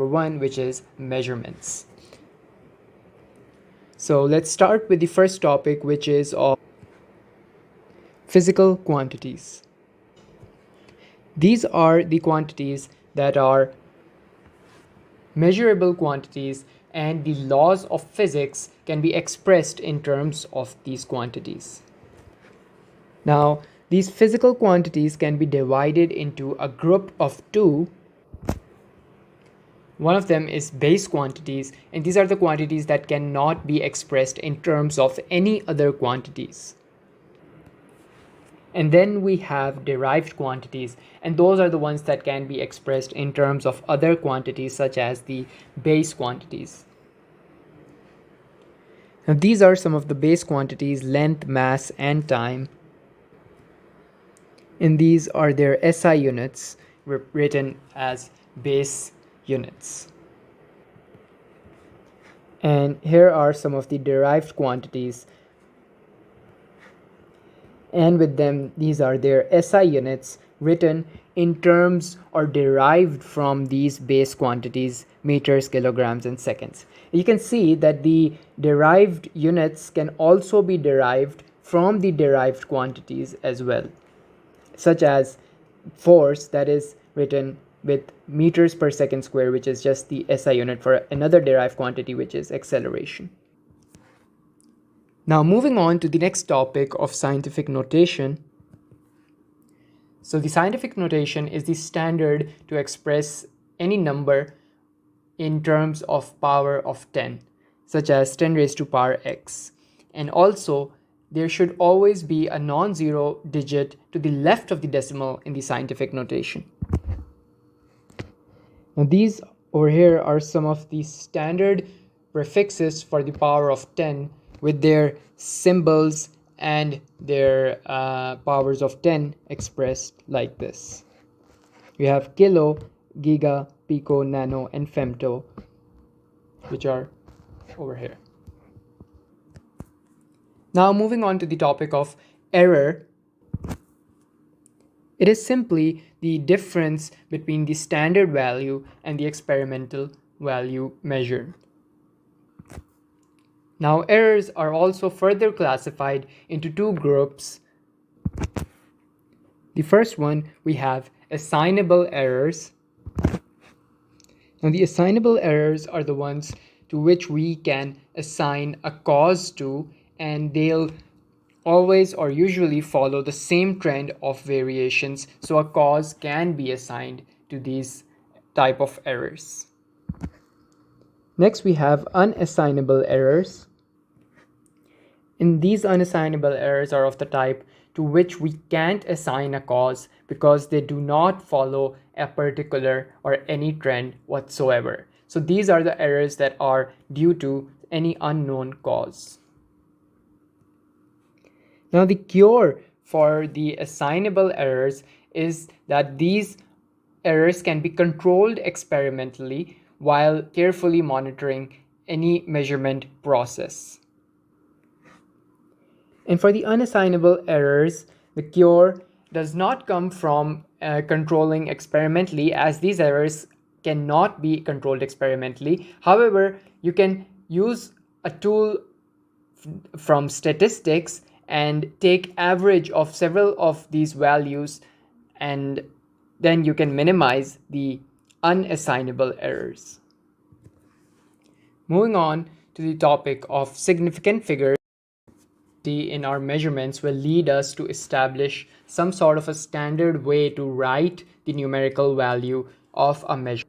number 1, which is measurements. So let's start with the first topic, which is of physical quantities. These are the quantities that are measurable quantities, and the laws of physics can be expressed in terms of these quantities. Now, these physical quantities can be divided into a group of two. One of them is base quantities, and these are the quantities that cannot be expressed in terms of any other quantities. And then we have derived quantities, and those are the ones that can be expressed in terms of other quantities such as the base quantities. Now these are some of the base quantities: length, mass, and time. And these are their SI units written as base units. And here are some of the derived quantities, and with them these are their SI units written in terms or derived from these base quantities: meters, kilograms, and seconds. You can see that the derived units can also be derived from the derived quantities as well, such as force, that is written with meters per second square, which is just the SI unit for another derived quantity, which is acceleration. Now moving on to the next topic of scientific notation. So the scientific notation is the standard to express any number in terms of power of 10, such as 10 raised to power x. And also, there should always be a non-zero digit to the left of the decimal in the scientific notation. Now these over here are some of the standard prefixes for the power of 10 with their symbols and their powers of 10 expressed like this. We have kilo, giga, pico, nano, and femto, which are over here. Now moving on to the topic of error. It is simply the difference between the standard value and the experimental value measured. Now errors are also further classified into two groups. The first one, we have assignable errors. Now the assignable errors are the ones to which we can assign a cause to, and they'll always or usually follow the same trend of variations, so a cause can be assigned to these type of errors. Next we have unassignable errors. And these unassignable errors are of the type to which we can't assign a cause because they do not follow a particular or any trend whatsoever. So these are the errors that are due to any unknown cause. Now the cure for the assignable errors is that these errors can be controlled experimentally while carefully monitoring any measurement process. And for the unassignable errors, the cure does not come from controlling experimentally, as these errors cannot be controlled experimentally. However, you can use a tool from statistics and take average of several of these values, and then you can minimize the unassignable errors. Moving on to the topic of significant figures. In our measurements will lead us to establish some sort of a standard way to write the numerical value of a measure.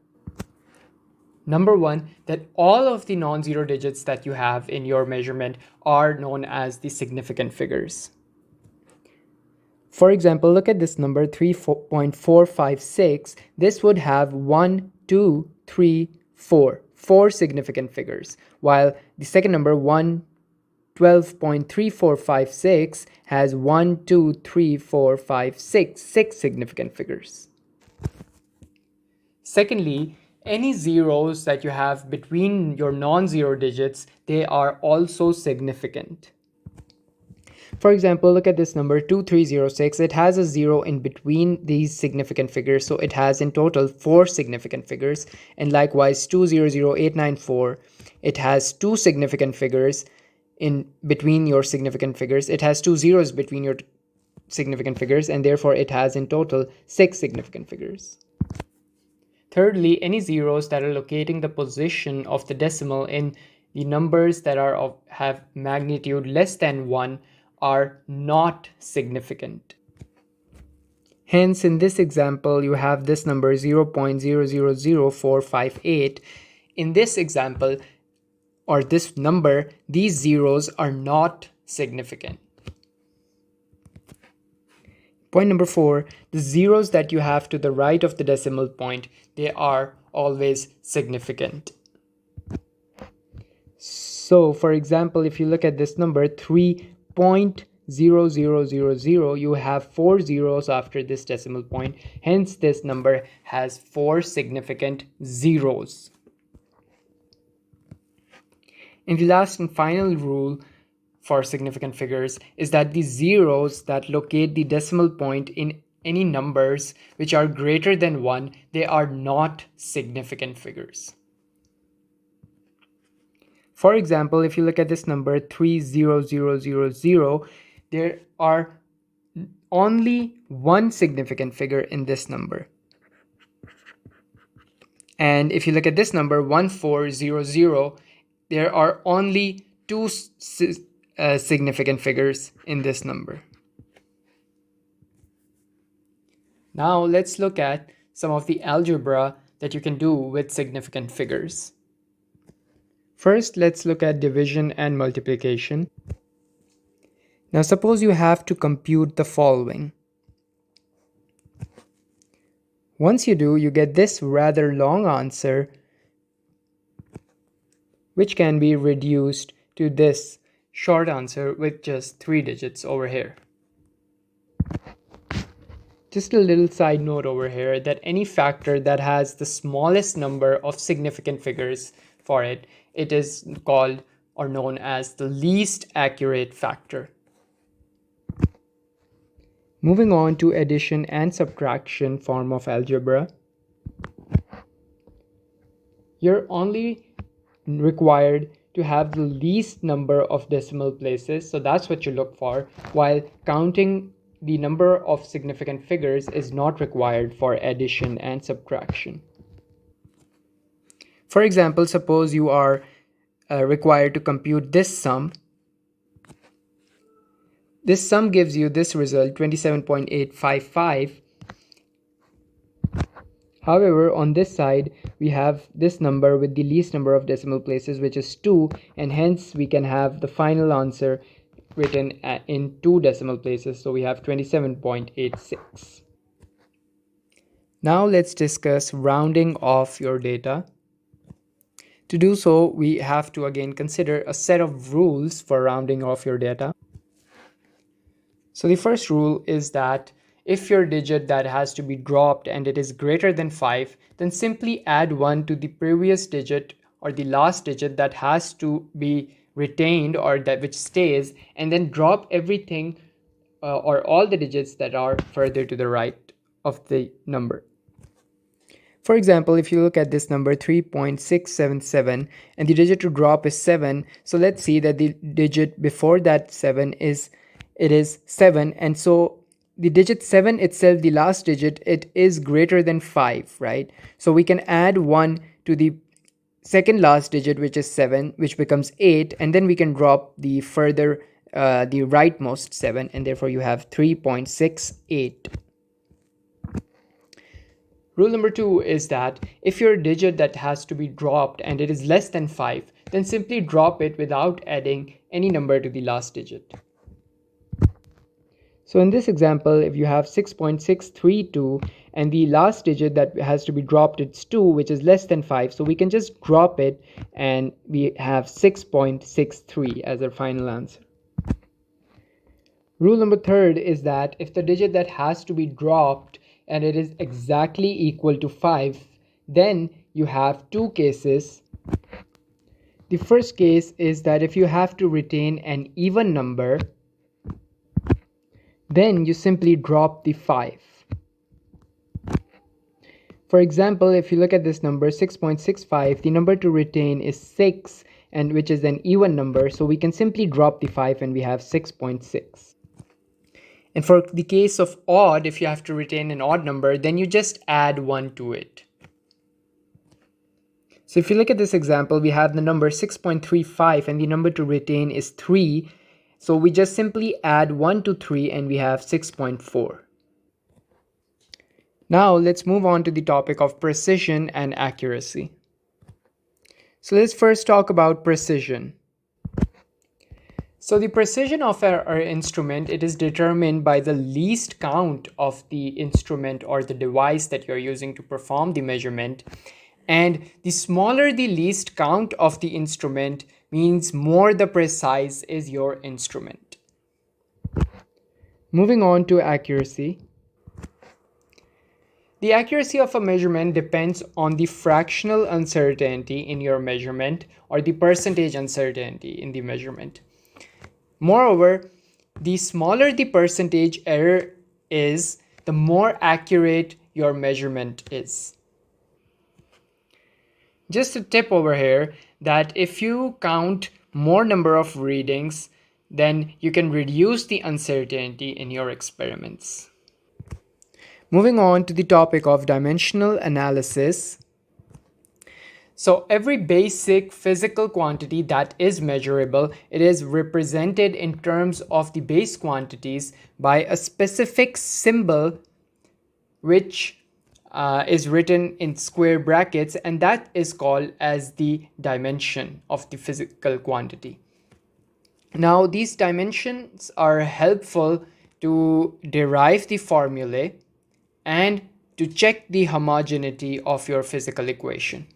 Number one, that all of the non-zero digits that you have in your measurement are known as the significant figures. For example, look at this number 3.456. This would have 1, 2, 3, 4. 4 significant figures, while the second number 12.3456 has 1, 2, 3, 4, 5, 6 significant figures. Secondly, any zeros that you have between your non-zero digits, they are also significant. For example, look at this number 2306. It has a 0 in between these significant figures, so it has in total 4 significant figures. And likewise 200894, it has 2 significant figures in between your significant figures. It has 2 zeros between your significant figures, and therefore it has in total 6 significant figures. Thirdly, any zeros that are locating the position of the decimal in the numbers that have magnitude less than 1 are not significant. Hence, in this example, you have this number 0.000458. In this example, or this number, these zeros are not significant. Point number 4, the zeros that you have to the right of the decimal point, they are always significant. So, for example, if you look at this number 3.0000, you have 4 zeros after this decimal point. Hence, this number has 4 significant zeros. And the last and final rule for significant figures is that the zeros that locate the decimal point in any numbers which are greater than 1, they are not significant figures. For example, if you look at this number 30000, there are only one significant figure in this number. And if you look at this number 1400, there are only 2 significant figures in this number. Now let's look at some of the algebra that you can do with significant figures. First, let's look at division and multiplication. Now suppose you have to compute the following. Once you do, you get this rather long answer, which can be reduced to this short answer with just 3 digits over here. Just a little side note over here that any factor that has the smallest number of significant figures for it, it is called or known as the least accurate factor. Moving on to addition and subtraction form of algebra. You're only required to have the least number of decimal places, so that's what you look for, while counting the number of significant figures is not required for addition and subtraction. For example, suppose you are required to compute this sum. This sum gives you this result, 27.855. However, on this side, we have this number with the least number of decimal places, which is 2, and hence we can have the final answer written in 2 decimal places. So we have 27.86. Now let's discuss rounding off your data. To do so, we have to again consider a set of rules for rounding off your data. So the first rule is that if your digit that has to be dropped and it is greater than 5, then simply add 1 to the previous digit or the last digit that has to be retained or that which stays, and then drop everything or all the digits that are further to the right of the number. For example, if you look at this number 3.677 and the digit to drop is 7, so let's see that the digit before that 7 is 7, and so the digit 7 itself, the last digit, it is greater than 5, right? So we can add 1 to the second last digit, which is 7, which becomes 8, and then we can drop the further the rightmost 7, and therefore you have 3.68. Rule number 2 is that if your digit that has to be dropped and it is less than 5, then simply drop it without adding any number to the last digit. So in this example, if you have 6.632 and the last digit that has to be dropped is 2, which is less than 5, so we can just drop it and we have 6.63 as our final answer. Rule number 3 is that if the digit that has to be dropped and it is exactly equal to 5, then you have 2 cases. The first case is that if you have to retain an even number, then you simply drop the 5. For example, if you look at this number 6.65, the number to retain is 6, and which is an even number, so we can simply drop the 5 and we have 6.6. And for the case of odd, if you have to retain an odd number, then you just add 1 to it. So if you look at this example, we have the number 6.35 and the number to retain is 3. So we just simply add 1 to 3 and we have 6.4. Now let's move on to the topic of precision and accuracy. So let's first talk about precision. So the precision of our instrument, it is determined by the least count of the instrument or the device that you're using to perform the measurement. And the smaller the least count of the instrument means more the precise is your instrument. Moving on to accuracy. The accuracy of a measurement depends on the fractional uncertainty in your measurement or the percentage uncertainty in the measurement. Moreover, the smaller the percentage error is, the more accurate your measurement is. Just a tip over here that if you count more number of readings, then you can reduce the uncertainty in your experiments. Moving on to the topic of dimensional analysis. So every basic physical quantity that is measurable, it is represented in terms of the base quantities by a specific symbol which is written in square brackets, and that is called as the dimension of the physical quantity. Now these dimensions are helpful to derive the formulae and to check the homogeneity of your physical equation.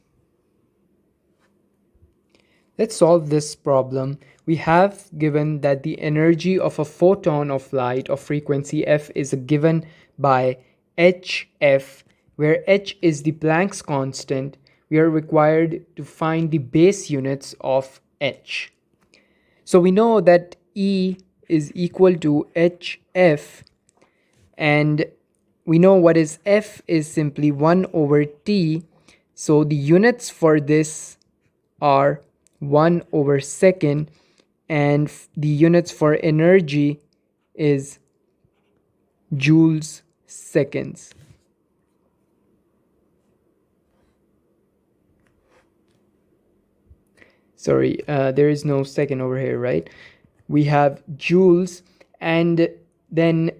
Let's solve this problem. We have given that the energy of a photon of light of frequency f is given by hf, where h is the Planck's constant. We are required to find the base units of h. So we know that E is equal to hf, and we know what is f is simply 1 over t. So the units for this are 1 over second, and the units for energy is joules seconds. Sorry, there is no second over here, right? We have joules, and then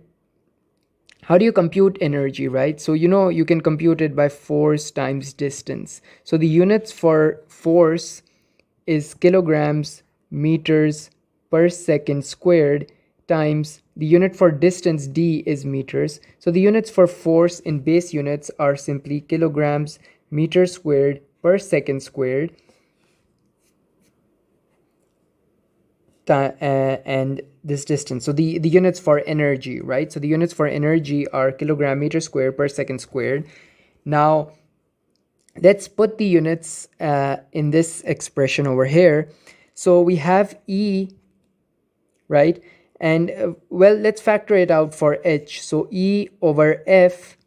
how do you compute energy, right? So you know you can compute it by force times distance. So the units for force is kilograms meters per second squared times the unit for distance d is meters. So the units for force in base units are simply kilograms meters squared per second squared, and this distance. So the units for energy, right? So the units for energy are kilogram meter square per second squared. Now let's put the units in this expression over here. So we have E, right? And well, let's factor it out for h. So E over F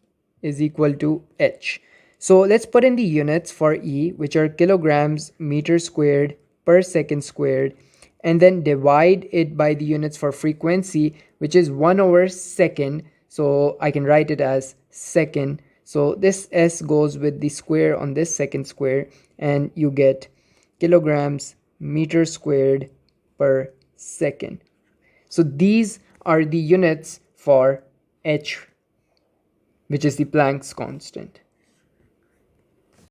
is equal to h. So let's put in the units for E, which are kilograms meter squared per second squared, and then divide it by the units for frequency, which is 1 over second. So I can write it as second. So this s goes with the square on this second square, and you get kilograms meter squared per second. So these are the units for h, which is the Planck's constant.